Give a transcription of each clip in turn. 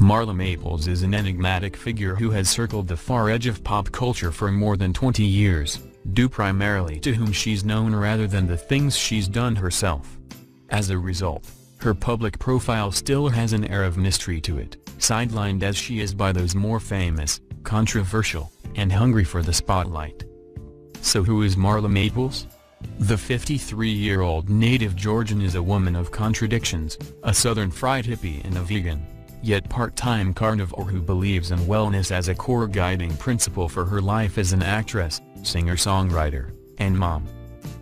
Marla Maples is an enigmatic figure who has circled the far edge of pop culture for more than 20 years, due primarily to whom she's known rather than the things she's done herself. As a result, her public profile still has an air of mystery to it, sidelined as she is by those more famous, controversial, and hungry for the spotlight. So who is Marla Maples? The 53-year-old native Georgian is a woman of contradictions, a southern fried hippie and a vegan, yet part-time carnivore who believes in wellness as a core guiding principle for her life as an actress, singer-songwriter, and mom.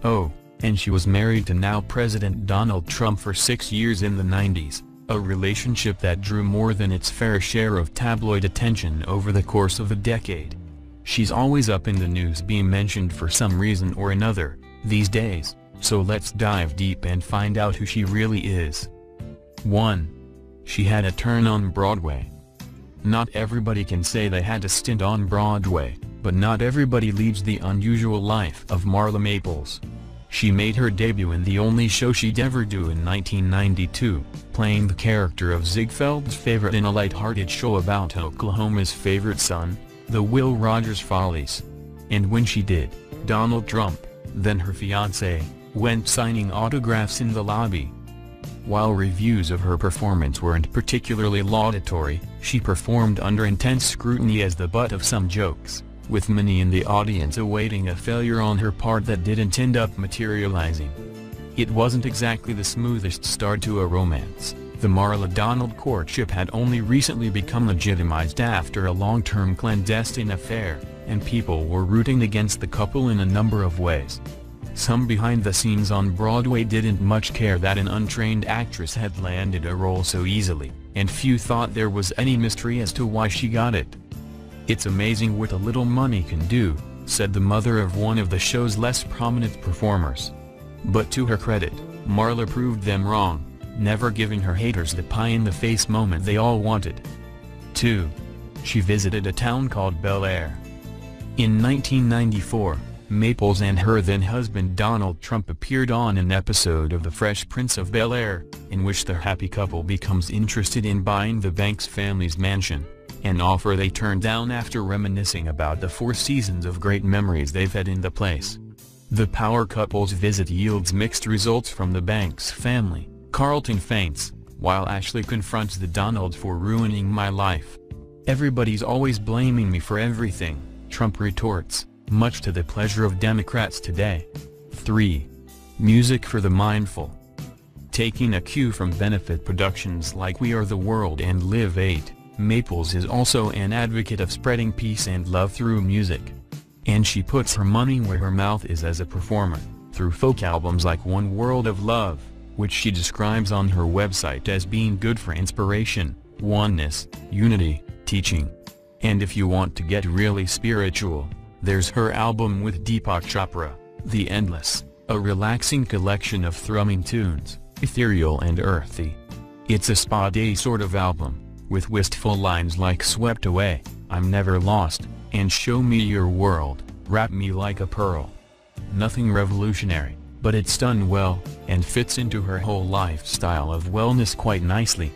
Oh, and she was married to now President Donald Trump for 6 years in the 90s, a relationship that drew more than its fair share of tabloid attention over the course of a decade. She's always up in the news being mentioned for some reason or another, these days, so let's dive deep and find out who she really is. 1. She had a turn on Broadway. Not everybody can say they had a stint on Broadway, but not everybody leads the unusual life of Marla Maples. She made her debut in the only show she'd ever do in 1992, playing the character of Ziegfeld's favorite in a light-hearted show about Oklahoma's favorite son, the Will Rogers Follies. And when she did, Donald Trump, then her fiancé, went signing autographs in the lobby. While reviews of her performance weren't particularly laudatory, she performed under intense scrutiny as the butt of some jokes, with many in the audience awaiting a failure on her part that didn't end up materializing. It wasn't exactly the smoothest start to a romance. The Marla-Donald courtship had only recently become legitimized after a long-term clandestine affair, and people were rooting against the couple in a number of ways. Some behind the scenes on Broadway didn't much care that an untrained actress had landed a role so easily, and few thought there was any mystery as to why she got it. "It's amazing what a little money can do," said the mother of one of the show's less prominent performers. But to her credit, Marla proved them wrong, never giving her haters the pie-in-the-face moment they all wanted. 2. She visited a town called Bel Air. In 1994, Maples and her then-husband Donald Trump appeared on an episode of The Fresh Prince of Bel-Air, in which the happy couple becomes interested in buying the Banks family's mansion, an offer they turned down after reminiscing about the 4 seasons of great memories they've had in the place. The power couple's visit yields mixed results from the Banks family. Carlton faints, while Ashley confronts the Donald for ruining my life. "Everybody's always blaming me for everything," Trump retorts, much to the pleasure of Democrats today. 3. Music for the mindful. Taking a cue from benefit productions like We Are the World and Live 8, Maples is also an advocate of spreading peace and love through music. And she puts her money where her mouth is as a performer, through folk albums like One World of Love, which she describes on her website as being good for inspiration, oneness, unity, teaching. And if you want to get really spiritual, there's her album with Deepak Chopra, The Endless, a relaxing collection of thrumming tunes, ethereal and earthy. It's a spa day sort of album, with wistful lines like Swept Away, I'm Never Lost, and Show Me Your World, Wrap Me Like a Pearl. Nothing revolutionary, but it's done well, and fits into her whole lifestyle of wellness quite nicely.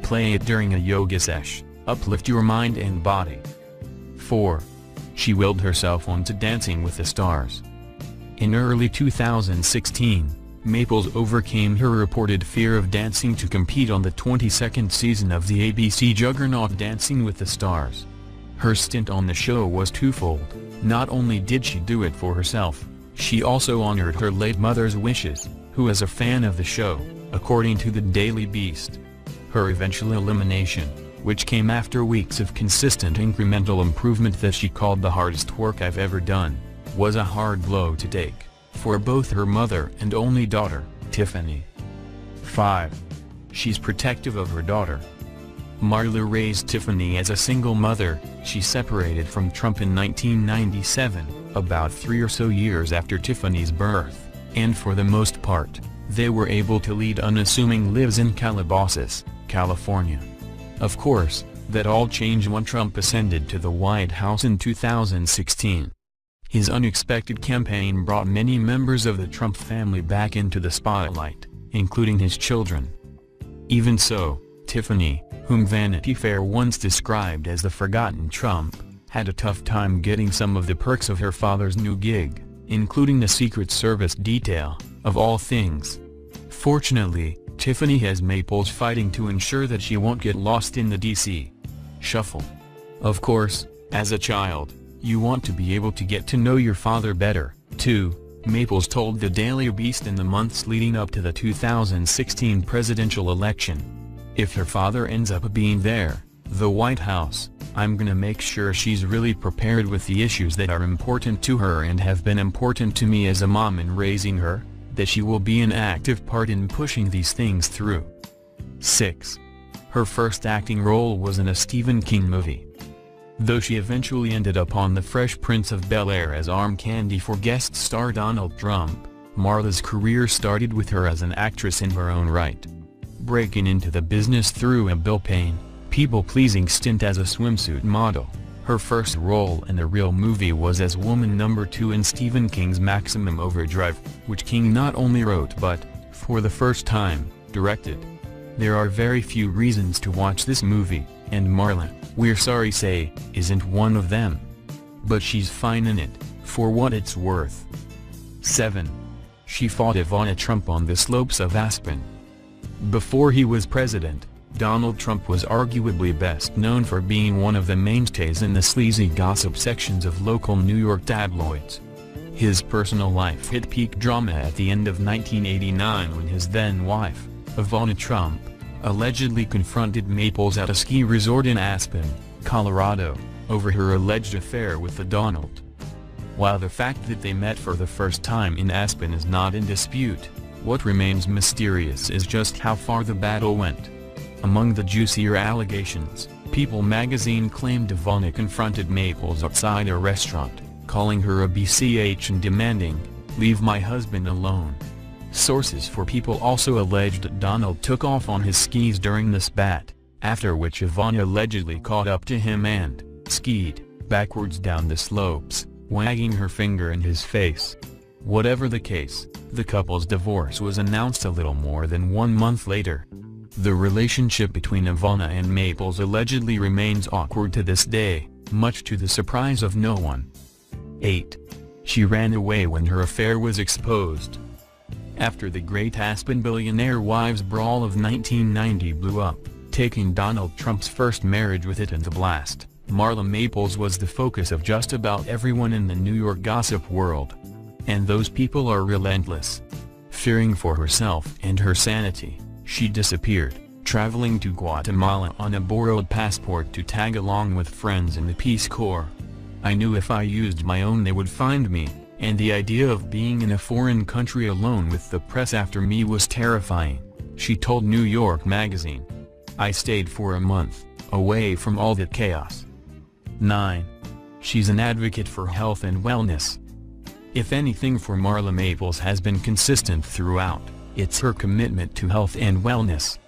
Play it during a yoga sesh, uplift your mind and body. 4. She willed herself onto Dancing with the Stars. In early 2016, Maples overcame her reported fear of dancing to compete on the 22nd season of the ABC juggernaut Dancing with the Stars. Her stint on the show was twofold. Not only did she do it for herself, she also honored her late mother's wishes, who is a fan of the show, according to the Daily Beast. Her eventual elimination, which came after weeks of consistent incremental improvement that she called the hardest work I've ever done, was a hard blow to take, for both her mother and only daughter, Tiffany. 5. She's protective of her daughter. Marla raised Tiffany as a single mother. She separated from Trump in 1997, about 3 or so years after Tiffany's birth, and for the most part, they were able to lead unassuming lives in Calabasas, California. Of course, that all changed when Trump ascended to the White House in 2016. His unexpected campaign brought many members of the Trump family back into the spotlight, including his children. Even so, Tiffany, whom Vanity Fair once described as the forgotten Trump, had a tough time getting some of the perks of her father's new gig, including the Secret Service detail, of all things. Fortunately, Tiffany has Maples fighting to ensure that she won't get lost in the DC shuffle. Of course, as a child, you want to be able to get to know your father better, too, Maples told the Daily Beast in the months leading up to the 2016 presidential election. If her father ends up being there, the White House, I'm gonna make sure she's really prepared with the issues that are important to her and have been important to me as a mom in raising her, that she will be an active part in pushing these things through. 6. Her first acting role was in a Stephen King movie. Though she eventually ended up on The Fresh Prince of Bel-Air as arm candy for guest star Donald Trump, Marla's career started with her as an actress in her own right. Breaking into the business through a Bill Payne, people-pleasing stint as a swimsuit model, her first role in a real movie was as woman number 2 in Stephen King's Maximum Overdrive, which King not only wrote but, for the first time, directed. There are very few reasons to watch this movie, and Marla, we're sorry say, isn't one of them. But she's fine in it, for what it's worth. 7. She fought Ivana Trump on the slopes of Aspen. Before he was president, Donald Trump was arguably best known for being one of the mainstays in the sleazy gossip sections of local New York tabloids. His personal life hit peak drama at the end of 1989 when his then-wife, Ivana Trump, allegedly confronted Maples at a ski resort in Aspen, Colorado, over her alleged affair with the Donald. While the fact that they met for the first time in Aspen is not in dispute, what remains mysterious is just how far the battle went. Among the juicier allegations, People magazine claimed Ivana confronted Maples outside a restaurant, calling her a BCH and demanding, "Leave my husband alone." Sources for People also alleged Donald took off on his skis during the spat, after which Ivana allegedly caught up to him and skied backwards down the slopes, wagging her finger in his face. Whatever the case, the couple's divorce was announced a little more than 1 month later. The relationship between Ivana and Maples allegedly remains awkward to this day, much to the surprise of no one. 8. She ran away when her affair was exposed. After the Great Aspen Billionaire Wives Brawl of 1990 blew up, taking Donald Trump's first marriage with it into blast, Marla Maples was the focus of just about everyone in the New York gossip world. And those people are relentless. Fearing for herself and her sanity, she disappeared, traveling to Guatemala on a borrowed passport to tag along with friends in the Peace Corps. "I knew if I used my own they would find me, and the idea of being in a foreign country alone with the press after me was terrifying," she told New York Magazine. "I stayed for a month, away from all that chaos." 9. She's an advocate for health and wellness. If anything for Marla Maples has been consistent throughout, it's her commitment to health and wellness.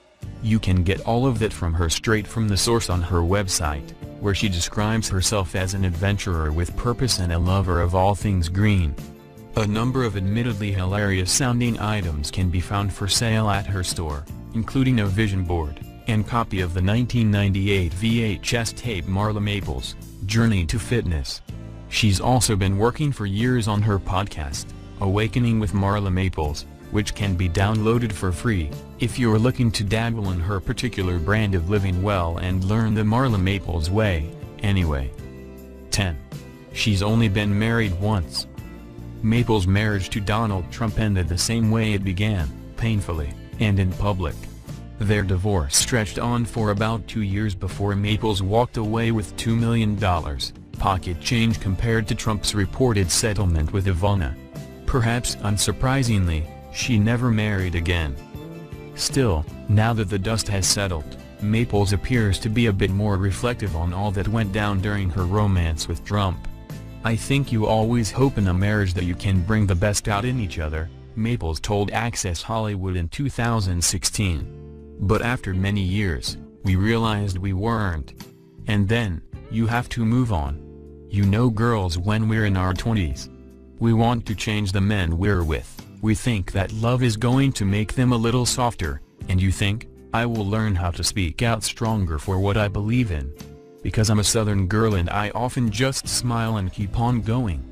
You can get all of that from her straight from the source on her website, where she describes herself as an adventurer with purpose and a lover of all things green. A number of admittedly hilarious-sounding items can be found for sale at her store, including a vision board, and copy of the 1998 VHS tape Marla Maples, Journey to Fitness. She's also been working for years on her podcast, Awakening with Marla Maples, which can be downloaded for free, if you're looking to dabble in her particular brand of living well and learn the Marla Maples way, anyway. 10. She's only been married once. Maples' marriage to Donald Trump ended the same way it began, painfully, and in public. Their divorce stretched on for about 2 years before Maples walked away with $2 million, pocket change compared to Trump's reported settlement with Ivana. Perhaps unsurprisingly, she never married again. Still, now that the dust has settled, Maples appears to be a bit more reflective on all that went down during her romance with Trump. "I think you always hope in a marriage that you can bring the best out in each other," Maples told Access Hollywood in 2016. "But after many years, we realized we weren't. And then, you have to move on. You know girls when we're in our 20s. We want to change the men we're with. We think that love is going to make them a little softer, and you think, I will learn how to speak out stronger for what I believe in. Because I'm a Southern girl and I often just smile and keep on going.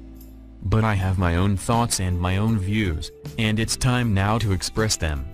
But I have my own thoughts and my own views, and it's time now to express them.